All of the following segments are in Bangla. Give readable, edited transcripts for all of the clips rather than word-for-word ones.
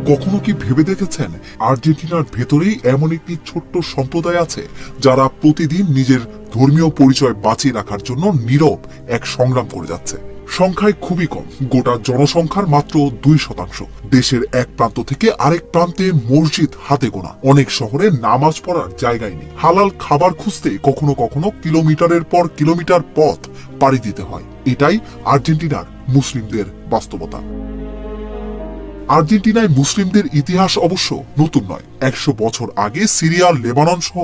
কখনো কি ভেবে দেখেছেন আর্জেন্টিনার ভেতরেই এমন একটি ছোট্ট সম্প্রদায় আছে যারা প্রতিদিন নিজের ধর্মীয় পরিচয় বাঁচিয়ে রাখার জন্য নীরব এক সংগ্রাম করে যাচ্ছে। সংখ্যায় খুবই কম, গোটা জনসংখ্যার মাত্র 2%। দেশের এক প্রান্ত থেকে আরেক প্রান্তে মসজিদ হাতে গোনা, অনেক শহরে নামাজ পড়ার জায়গায় নেই। হালাল খাবার খুঁজতে কখনো কখনো কিলোমিটারের পর কিলোমিটার পথ পাড়ি দিতে হয়। এটাই আর্জেন্টিনার মুসলিমদের বাস্তবতা। আর্জেন্টিনায় মুসলিমদের ইতিহাস অবশ্য নতুন নয়। 100 বছর আগে সিরিয়া, লেবানন সহ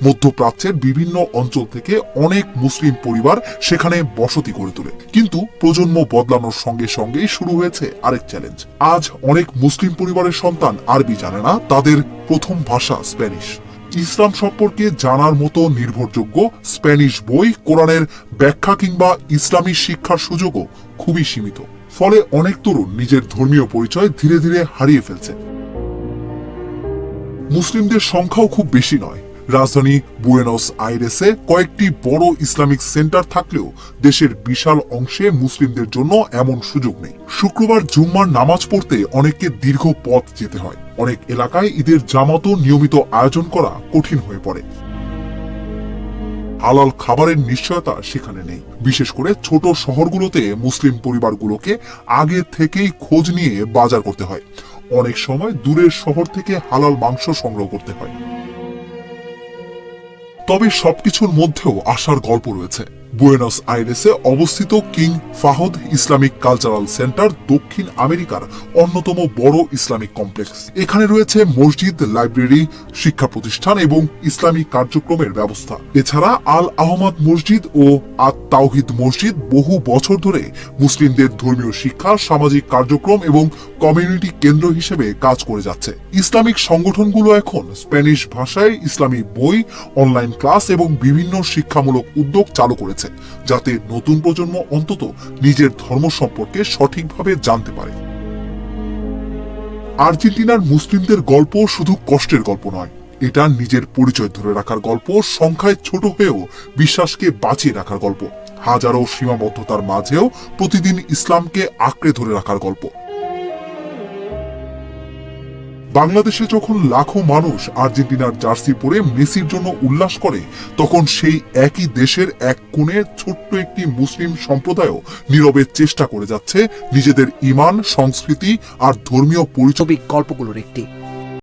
মধ্যপ্রাচ্যের বিভিন্ন অঞ্চল থেকে অনেক মুসলিম পরিবার সেখানে বসতি গড়ে তোলে। কিন্তু প্রজন্ম বদলানোর সঙ্গে সঙ্গেই শুরু হয়েছে আরেক চ্যালেঞ্জ। আজ অনেক মুসলিম পরিবারের সন্তান আরবি জানে না, তাদের প্রথম ভাষা স্প্যানিশ। ইসলাম সম্পর্কে জানার মতো নির্ভরযোগ্য স্প্যানিশ বই, কোরআনের ব্যাখ্যা কিংবা ইসলামী শিক্ষার সুযোগও খুবই সীমিত। ফলে অনেক তরুণ নিজের ধর্মীয় পরিচয় ধীরে ধীরে হারিয়ে ফেলছে। মুসলিমদের সংখ্যাও খুব বেশি নয়। রাজধানী বুয়েনোস আইরেসে কয়েকটি বড় ইসলামিক সেন্টার থাকলেও দেশের বিশাল অংশে মুসলিমদের জন্য এমন সুযোগ নেই। শুক্রবার জুম্মার নামাজ পড়তে অনেককে দীর্ঘ পথ যেতে হয়। অনেক এলাকায় ঈদের জামাতও নিয়মিত আয়োজন করা কঠিন হয়ে পড়ে। হালাল খাবারের নিশ্চয়তা সেখানে নেই। বিশেষ করে ছোট শহরগুলোতে মুসলিম পরিবারগুলোকে আগে থেকেই খোঁজ নিয়ে বাজার করতে হয়। অনেক সময় দূরের শহর থেকে হালাল মাংস সংগ্রহ করতে হয়। তবে সবকিছুর মধ্যেও আশার গল্প রয়েছে। বুয়েনোস আইরেসে অবস্থিত কিং ফাহদ ইসলামিক কালচারাল সেন্টার দক্ষিণ আমেরিকার অন্যতম বড় ইসলামিক কমপ্লেক্স। এখানে রয়েছে মসজিদ, লাইব্রেরি, শিক্ষা প্রতিষ্ঠান এবং ইসলামিক কার্যক্রমের ব্যবস্থা। এছাড়া আল আহমদ মসজিদ ও আত তাওহিদ মসজিদ বহু বছর ধরে মুসলিমদের ধর্মীয় শিক্ষা, সামাজিক কার্যক্রম এবং কমিউনিটি কেন্দ্র হিসেবে কাজ করে যাচ্ছে। ইসলামিক সংগঠনগুলো এখন স্প্যানিশ ভাষায় ইসলামী বই, অনলাইন ক্লাস এবং বিভিন্ন শিক্ষামূলক উদ্যোগ চালু করেছে, যাতে নতুন প্রজন্ম অন্তত নিজের ধর্ম সম্পর্কে সঠিকভাবে জানতে পারে। আর্জেন্টিনার মুসলিমদের গল্প শুধু কষ্টের গল্প নয়, এটা নিজের পরিচয় ধরে রাখার গল্প, সংখ্যায় ছোট হয়েও বিশ্বাসকে বাঁচিয়ে রাখার গল্প, হাজারো সীমাবদ্ধতার মাঝেও প্রতিদিন ইসলামকে আঁকড়ে ধরে রাখার গল্প। বাংলাদেশে যখন লাখো মানুষ আর্জেন্টিনার জার্সি পরে মেসির জন্য উল্লাস করে, তখন সেই একই দেশের এক কোণে ছোট্ট একটি মুসলিম সম্প্রদায়ও নীরবে চেষ্টা করে যাচ্ছে নিজেদের ঈমান, সংস্কৃতি আর ধর্মীয় পরিচয় গল্পগুলোর একটি